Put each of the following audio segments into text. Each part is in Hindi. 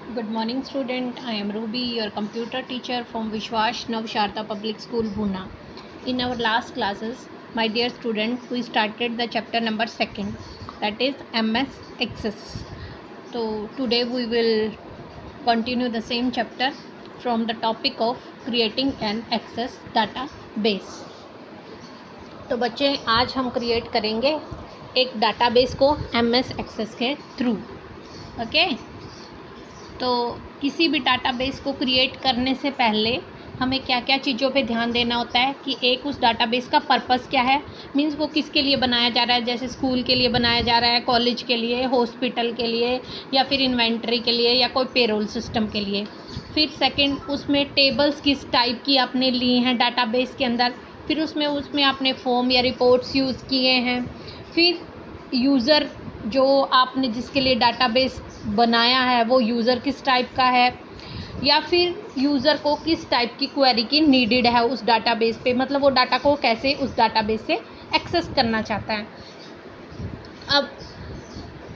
Good morning, student. I am Ruby, your computer teacher from Vishwash Navsharda Public School, Pune. In our last classes, my dear student, we started the chapter number 2nd, that is MS Access. So today we will continue the same chapter from the topic of creating an access database. तो बच्चे आज हम क्रिएट करेंगे एक डाटाबेस को MS Access के थ्रू. ओके तो किसी भी डाटाबेस को क्रिएट करने से पहले हमें क्या क्या चीज़ों पे ध्यान देना होता है कि एक उस डाटाबेस का पर्पस क्या है, मीन्स वो किसके लिए बनाया जा रहा है. जैसे स्कूल के लिए बनाया जा रहा है, कॉलेज के लिए, हॉस्पिटल के लिए, या फिर इन्वेंट्री के लिए, या कोई पेरोल सिस्टम के लिए. फिर सेकंड, उसमें टेबल्स किस टाइप की आपने ली हैं डाटाबेस के अंदर. फिर उसमें आपने फॉर्म या रिपोर्ट्स यूज़ किए हैं. फिर यूज़र जो आपने जिसके लिए डाटाबेस बनाया है वो यूज़र किस टाइप का है, या फिर यूज़र को किस टाइप की क्वेरी की नीडेड है उस डाटाबेस पे, मतलब वो डाटा को कैसे उस डाटाबेस से एक्सेस करना चाहता है. अब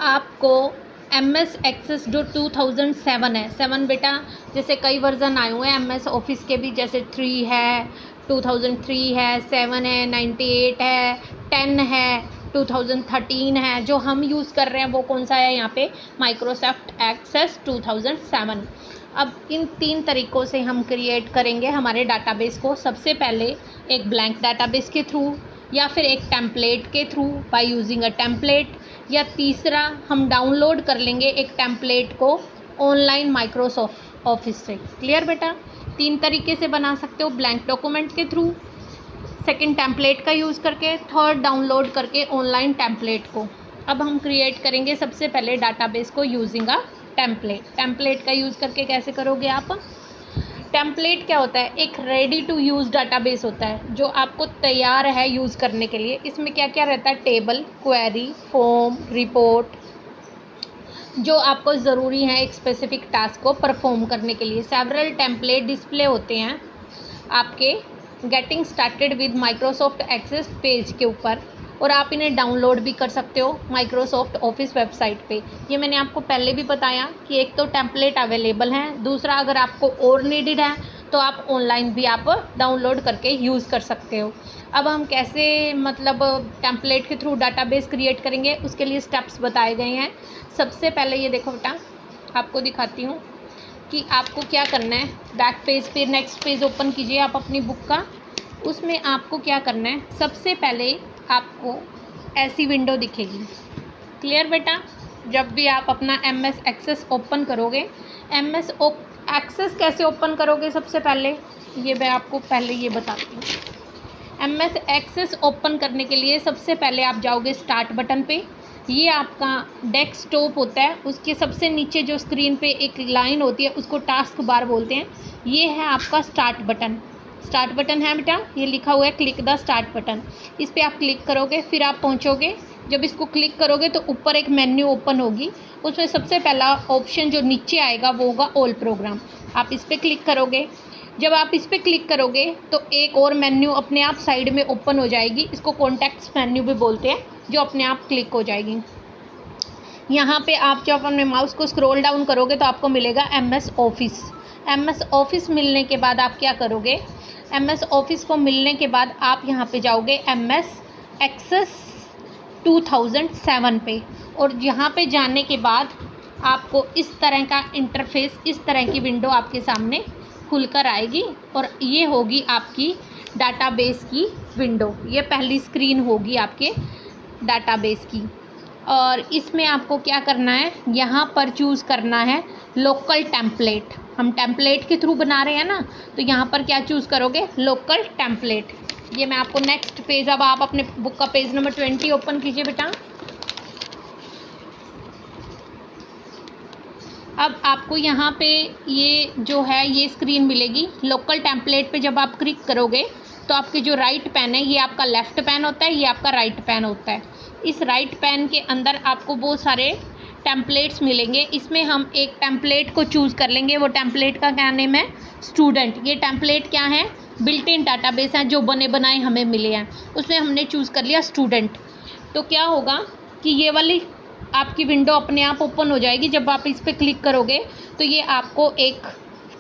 आपको MS Access जो 2007 है, 7 बेटा, जैसे कई वर्ज़न आए हुए हैं MS ऑफिस के भी, जैसे 3 है, 2003 है, 7 है, 98 है, 10 है, 2013 है. जो हम यूज़ कर रहे हैं वो कौन सा है यहाँ पे, माइक्रोसॉफ्ट एक्सेस 2007. अब इन 3 तरीक़ों से हम क्रिएट करेंगे हमारे डाटाबेस को. सबसे पहले एक ब्लैंक डाटाबेस के थ्रू, या फिर एक टेम्पलेट के through by using a template, या तीसरा हम डाउनलोड कर लेंगे एक टेम्पलेट को ऑनलाइन माइक्रोसॉफ्ट ऑफिस से. क्लियर बेटा, 3 तरीके से बना सकते हो, ब्लैंक डॉक्यूमेंट के थ्रू, सेकंड टेम्पलेट का यूज़ करके, थर्ड डाउनलोड करके ऑनलाइन टेम्पलेट को. अब हम क्रिएट करेंगे सबसे पहले डाटाबेस को यूजिंग अ टेम्पलेट. टेम्पलेट का यूज़ करके कैसे करोगे आप. टेम्पलेट क्या होता है, एक रेडी टू यूज़ डाटाबेस होता है जो आपको तैयार है यूज़ करने के लिए. इसमें क्या क्या रहता है, टेबल, क्वेरी, फॉर्म, रिपोर्ट, जो आपको ज़रूरी है एक स्पेसिफिक टास्क को परफॉर्म करने के लिए. सेवरल टेम्पलेट डिस्प्ले होते हैं आपके getting started with Microsoft Access page के ऊपर, और आप इन्हें डाउनलोड भी कर सकते हो माइक्रोसॉफ्ट ऑफिस वेबसाइट पे. ये मैंने आपको पहले भी बताया कि एक तो टेम्पलेट अवेलेबल हैं, दूसरा अगर आपको और नीडेड है तो आप ऑनलाइन भी आप डाउनलोड करके यूज़ कर सकते हो. अब हम कैसे मतलब टेम्पलेट के थ्रू डाटाबेस क्रिएट करेंगे, उसके लिए स्टेप्स बताए गए हैं. सबसे पहले ये देखो बेटा, आपको दिखाती हूँ कि आपको क्या करना है. बैक पेज पे नेक्स्ट पेज ओपन कीजिए आप अपनी बुक का. उसमें आपको क्या करना है, सबसे पहले आपको ऐसी विंडो दिखेगी. क्लियर बेटा, जब भी आप अपना MS Access ओपन करोगे, MS Access कैसे ओपन करोगे, सबसे पहले ये मैं आपको पहले ये बताती हूँ. MS Access ओपन करने के लिए सबसे पहले आप जाओगे स्टार्ट बटन पे. ये आपका डेस्कटॉप होता है, उसके सबसे नीचे जो स्क्रीन पे एक लाइन होती है उसको टास्क बार बोलते हैं. ये है आपका स्टार्ट बटन. स्टार्ट बटन है बेटा, ये लिखा हुआ है क्लिक द स्टार्ट बटन. इस पर आप क्लिक करोगे, फिर आप पहुंचोगे. जब इसको क्लिक करोगे तो ऊपर एक मेन्यू ओपन होगी. उसमें सबसे पहला ऑप्शन जो नीचे आएगा वो होगा ऑल प्रोग्राम. आप इस पर क्लिक करोगे. जब आप इस पर क्लिक करोगे तो एक और मेन्यू अपने आप साइड में ओपन हो जाएगी. इसको कॉन्टेक्ट्स मेन्यू भी बोलते हैं, जो अपने आप क्लिक हो जाएगी. यहाँ पे आप जब अपने माउस को स्क्रॉल डाउन करोगे तो आपको मिलेगा MS ऑफिस. MS ऑफिस मिलने के बाद आप क्या करोगे, MS ऑफिस को मिलने के बाद आप यहाँ पे जाओगे MS Access 2007 पे, और यहाँ पे जाने के बाद आपको इस तरह का इंटरफेस, इस तरह की विंडो आपके सामने खुलकर आएगी, और ये होगी आपकी डाटाबेस की विंडो. ये पहली स्क्रीन होगी आपके डाटाबेस की. और इसमें आपको क्या करना है, यहाँ पर चूज़ करना है लोकल टेम्पलेट. हम टेम्पलेट के थ्रू बना रहे हैं ना, तो यहाँ पर क्या चूज़ करोगे, लोकल टेम्पलेट. ये मैं आपको नेक्स्ट पेज, अब आप अपने बुक का पेज नंबर 20 ओपन कीजिए बेटा. अब आपको यहाँ पे ये जो है ये स्क्रीन मिलेगी. लोकल टेम्पलेट पे जब आप क्लिक करोगे तो आपके जो राइट पैन है, ये आपका लेफ़्ट पैन होता है, ये आपका राइट पैन होता है. इस राइट पैन के अंदर आपको बहुत सारे टेम्पलेट्स मिलेंगे. इसमें हम एक टेम्पलेट को चूज़ कर लेंगे. वो टेम्पलेट का क्या नेम है, स्टूडेंट. ये टेम्पलेट क्या है, बिल्ट इन डाटाबेस हैं जो बने बनाए हमें मिले हैं. उसमें हमने चूज़ कर लिया स्टूडेंट. तो क्या होगा कि ये वाली आपकी विंडो अपने आप ओपन हो जाएगी। जब आप इस पर क्लिक करोगे तो ये आपको एक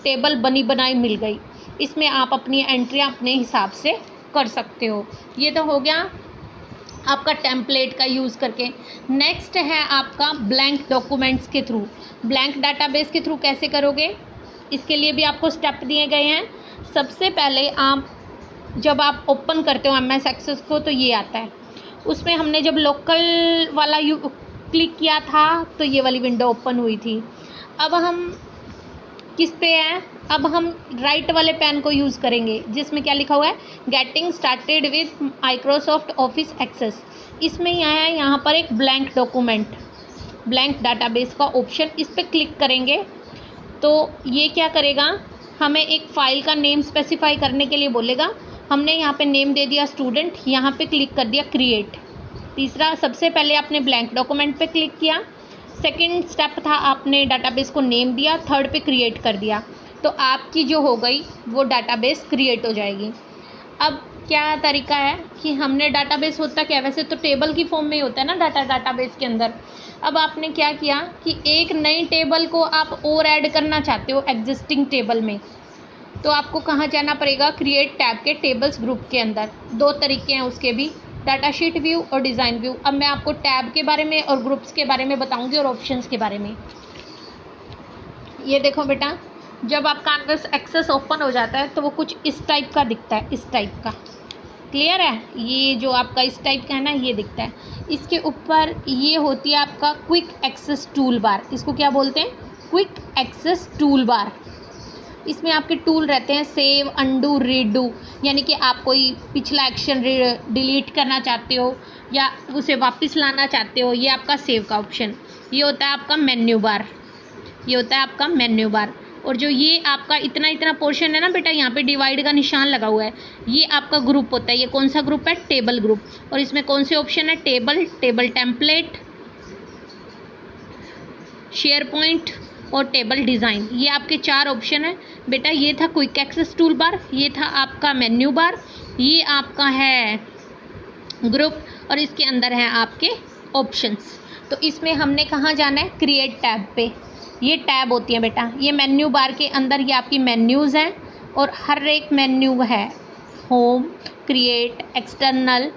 टेबल बनी बनाई मिल गई। इसमें आप अपनी एंट्रियाँ अपने हिसाब से कर सकते हो। ये तो हो गया आपका टेम्पलेट का यूज़ करके। नेक्स्ट है आपका ब्लैंक डॉक्यूमेंट्स के थ्रू। ब्लैंक डाटाबेस के थ्रू कैसे करोगे, इसके लिए भी आपको स्टेप दिए गए हैं। सबसे पहले आप जब आप ओपन करते हो MS एक्सेस को तो ये आता है। उसमें हमने जब लोकल वाला क्लिक किया था तो ये वाली विंडो ओपन हुई थी। अब हम किस पे हैं, अब हम राइट वाले पेन को यूज़ करेंगे जिसमें क्या लिखा हुआ है, getting started with Microsoft Office Access. इसमें यहाँ पर एक ब्लैंक डॉक्यूमेंट, ब्लैंक डाटाबेस का ऑप्शन, इस पर क्लिक करेंगे तो ये क्या करेगा, हमें एक फ़ाइल का नेम स्पेसिफाई करने के लिए बोलेगा। हमने यहाँ पे नेम दे दिया स्टूडेंट, यहाँ पे क्लिक कर दिया क्रिएट। तीसरा, सबसे पहले आपने ब्लैंक डॉक्यूमेंट पे क्लिक किया। सेकंड स्टेप था आपने डाटाबेस को नेम दिया। थर्ड पे क्रिएट कर दिया। तो आपकी जो हो गई वो डाटाबेस क्रिएट हो जाएगी। अब क्या तरीका है कि हमने डाटाबेस होता क्या, वैसे तो टेबल की फॉर्म में ही होता है ना डाटाबेस के अंदर। अब आपने क्या किया कि एक नई टेबल को आप और ऐड करना चाहते हो एग्जिस्टिंग टेबल में, तो आपको कहाँ जाना पड़ेगा, क्रिएट टैब के टेबल्स ग्रुप के अंदर। दो तरीके हैं उसके भी, डाटा शीट व्यू और डिज़ाइन व्यू। अब मैं आपको टैब के बारे में और ग्रुप्स के बारे में बताऊंगी और ऑप्शंस के बारे में। ये देखो बेटा, जब आपका MS एक्सेस ओपन हो जाता है तो वो कुछ इस टाइप का दिखता है, इस टाइप का। क्लियर है, ये जो आपका इस टाइप का है ना, ये दिखता है। इसके ऊपर ये होती है आपका क्विक एक्सेस टूल बार। इसको क्या बोलते हैं, क्विक एक्सेस टूल बार। इसमें आपके टूल रहते हैं सेव, अंडू, रीडू, यानी कि आप कोई पिछला एक्शन डिलीट करना चाहते हो या उसे वापस लाना चाहते हो, ये आपका सेव का ऑप्शन। ये होता है आपका मेन्यू बार, ये होता है आपका मेन्यू बार। और जो ये आपका इतना इतना पोर्शन है ना बेटा, यहाँ पे डिवाइड का निशान लगा हुआ है, ये आपका ग्रुप होता है। ये कौन सा ग्रुप है, टेबल ग्रुप। और इसमें कौन से ऑप्शन है, table, table template, share point और टेबल डिज़ाइन। ये आपके 4 ऑप्शन है बेटा। ये था क्विक एक्सेस टूल बार, ये था आपका मेन्यू बार, ये आपका है ग्रुप और इसके अंदर है आपके ऑप्शंस। तो इसमें हमने कहाँ जाना है, क्रिएट टैब पे। ये टैब होती है बेटा, ये मेन्यू बार के अंदर ये आपकी मेन्यूज़ हैं और हर एक मेन्यू है होम, क्रिएट, एक्सटर्नल,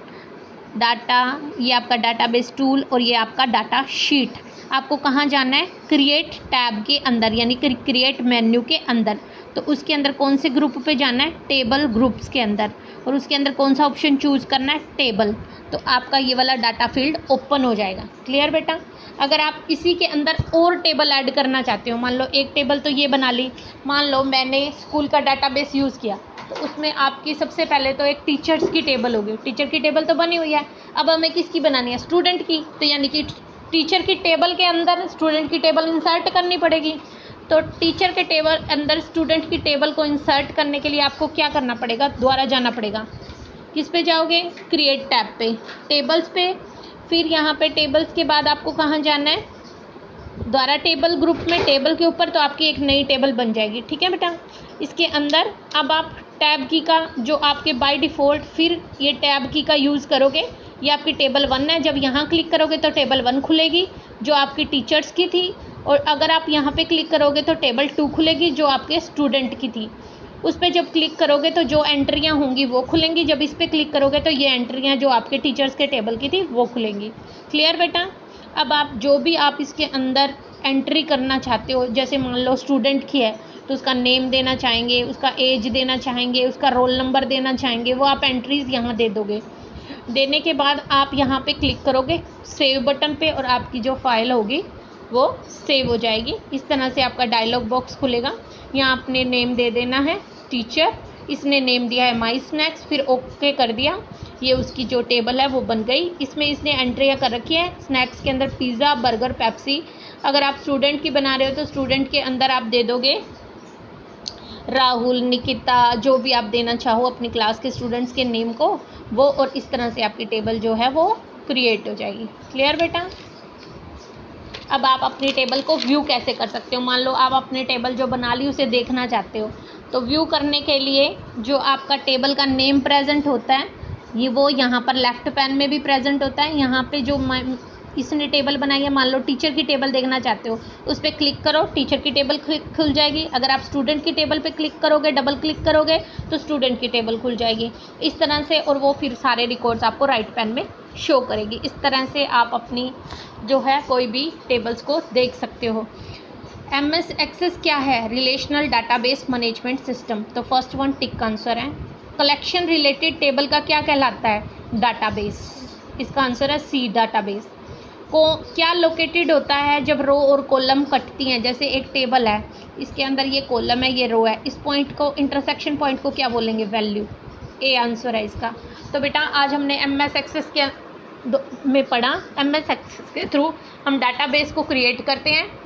डाटा, ये आपका डाटाबेस टूल और ये आपका डाटा शीट। आपको कहाँ जाना है, क्रिएट टैब के अंदर, यानी कि क्रिएट मेन्यू के अंदर। तो उसके अंदर कौन से ग्रुप पे जाना है, टेबल ग्रुप्स के अंदर। और उसके अंदर कौन सा ऑप्शन चूज़ करना है, टेबल। तो आपका ये वाला डाटा फील्ड ओपन हो जाएगा। क्लियर बेटा। अगर आप इसी के अंदर और टेबल ऐड करना चाहते हो, मान लो एक टेबल तो ये बना ली, मान लो मैंने स्कूल का डाटाबेस यूज़ किया, तो उसमें आपकी सबसे पहले तो एक टीचर्स की टेबल होगी। टीचर की टेबल तो बनी हुई है, अब हमें किसकी बनानी है, स्टूडेंट की। तो यानी कि टीचर की टेबल के अंदर स्टूडेंट की टेबल इंसर्ट करनी पड़ेगी। तो टीचर के टेबल अंदर स्टूडेंट की टेबल को इंसर्ट करने के लिए आपको क्या करना पड़ेगा, दोबारा जाना पड़ेगा। किस पे जाओगे, क्रिएट टैब पे, टेबल्स पे। फिर यहाँ पे टेबल्स के बाद आपको कहाँ जाना है, द्वारा टेबल ग्रुप में, टेबल के ऊपर तो आपकी एक नई टेबल बन जाएगी। ठीक है बेटा। इसके अंदर अब आप टैब की का जो आपके बाय डिफ़ॉल्ट फिर ये टैब की का यूज़ करोगे। ये आपकी टेबल 1 है, जब यहाँ क्लिक करोगे तो टेबल 1 खुलेगी जो आपकी टीचर्स की थी। और अगर आप यहाँ पे क्लिक करोगे तो टेबल 2 खुलेगी जो आपके स्टूडेंट की थी। उस पर जब क्लिक करोगे तो जो एंट्रियाँ होंगी वो खुलेंगी। जब इस पर क्लिक करोगे तो ये एंट्रियाँ जो आपके टीचर्स के टेबल की थी वो खुलेंगी। क्लियर बेटा। अब आप जो भी आप इसके अंदर एंट्री करना चाहते हो, जैसे मान लो स्टूडेंट की है तो उसका नेम देना चाहेंगे, उसका एज देना चाहेंगे, उसका रोल नंबर देना चाहेंगे, वो आप एंट्रीज़ यहाँ दे दोगे। देने के बाद आप यहाँ पे क्लिक करोगे सेव बटन पे और आपकी जो फाइल होगी वो सेव हो जाएगी। इस तरह से आपका डायलॉग बॉक्स खुलेगा। यहाँ आपने नेम दे देना है टीचर, इसने नेम दिया है माई स्नैक्स, फिर ओके कर दिया। ये उसकी जो टेबल है वो बन गई। इसमें इसने एंट्रियाँ कर रखी है स्नैक्स के अंदर, पिज़्ज़ा, बर्गर, पेप्सी। अगर आप स्टूडेंट की बना रहे हो तो स्टूडेंट के अंदर आप दे दोगे राहुल, निकिता, जो भी आप देना चाहो अपनी क्लास के स्टूडेंट्स के नेम को वो। और इस तरह से आपकी टेबल जो है वो क्रिएट हो जाएगी। क्लियर बेटा। अब आप अपनी टेबल को व्यू कैसे कर सकते हो, मान लो आप अपनी टेबल जो बना ली उसे देखना चाहते हो, तो व्यू करने के लिए जो आपका टेबल का नेम प्रेजेंट होता है ये वो यहाँ पर लेफ़्ट पैन में भी प्रेजेंट होता है। यहाँ पे जो इसने टेबल बनाई है, मान लो टीचर की टेबल देखना चाहते हो, उस पर क्लिक करो, टीचर की टेबल खुल जाएगी। अगर आप स्टूडेंट की टेबल पे क्लिक करोगे, डबल क्लिक करोगे, तो स्टूडेंट की टेबल खुल जाएगी इस तरह से, और वो फिर सारे रिकॉर्ड्स आपको राइट पैन में शो करेगी। इस तरह से आप अपनी जो है कोई भी टेबल्स को देख सकते हो। MS एक्सेस क्या है? Relational database management system. तो फर्स्ट वन टिक आंसर है। कलेक्शन रिलेटेड टेबल का क्या कहलाता है? डाटाबेस। इसका आंसर है सी, डाटाबेस। को क्या लोकेटेड होता है जब रो और कॉलम कटती हैं? जैसे एक टेबल है, इसके अंदर ये कॉलम है, ये रो है, इस पॉइंट को, इंटरसेक्शन पॉइंट को क्या बोलेंगे? वैल्यू। ए आंसर है इसका। तो बेटा आज हमने MS एक्सेस के में पढ़ा। MS एक्सेस के थ्रू हम डाटाबेस को क्रिएट करते हैं।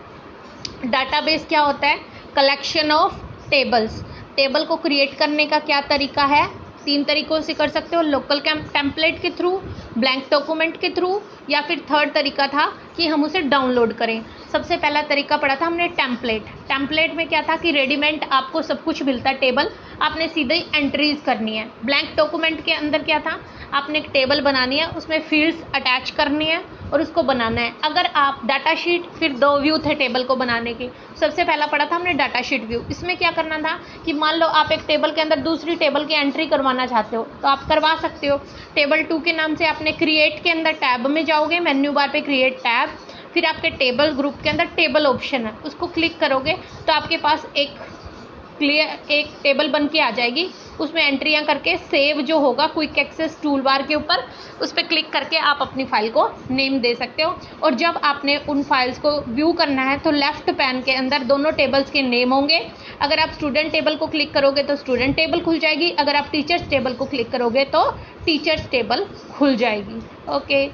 डाटाबेस क्या होता है? Collection of tables. टेबल को क्रिएट करने का क्या तरीका है? 3 तरीक़ों से कर सकते हो, लोकल टेम्पलेट के थ्रू, ब्लैंक डॉक्यूमेंट के थ्रू, या फिर थर्ड तरीका था कि हम उसे डाउनलोड करें। सबसे पहला तरीका पढ़ा था हमने टेम्पलेट। टेम्पलेट में क्या था कि रेडीमेड आपको सब कुछ मिलता है टेबल, आपने सीधे एंट्रीज करनी है। ब्लैंक डॉक्यूमेंट के अंदर क्या था? आपने एक टेबल बनानी है, उसमें फील्ड्स अटैच करनी है और उसको बनाना है। अगर आप डाटा शीट, फिर 2 व्यू थे टेबल को बनाने के। सबसे पहला पढ़ा था हमने डाटा शीट व्यू। इसमें क्या करना था कि मान लो आप एक टेबल के अंदर दूसरी टेबल की एंट्री करवाना चाहते हो, तो आप करवा सकते हो। टेबल 2 के नाम से आपने क्रिएट के अंदर टैब में जाओगे, मेन्यू बार पे क्रिएट टैब, फिर आपके टेबल ग्रुप के अंदर टेबल ऑप्शन है, उसको क्लिक करोगे तो आपके पास एक टेबल बन के आ जाएगी। उसमें एंट्रियां करके सेव जो होगा क्विक एक्सेस टूल बार के ऊपर, उस पर क्लिक करके आप अपनी फ़ाइल को नेम दे सकते हो। और जब आपने उन फाइल्स को व्यू करना है तो लेफ़्ट पैन के अंदर दोनों टेबल्स के नेम होंगे। अगर आप स्टूडेंट टेबल को क्लिक करोगे तो स्टूडेंट टेबल खुल जाएगी, अगर आप टीचर्स टेबल को क्लिक करोगे तो टीचर्स टेबल खुल जाएगी। ओके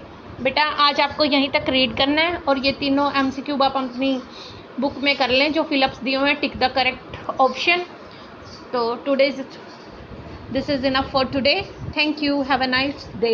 बेटा, आज आपको यहीं तक रीड करना है और ये तीनों MCQ आप अपनी बुक में कर लें जो फिलअप्स दिए हुए हैं, टिक द करेक्ट ऑप्शन। तो this is enough for today. Thank you, have a nice day.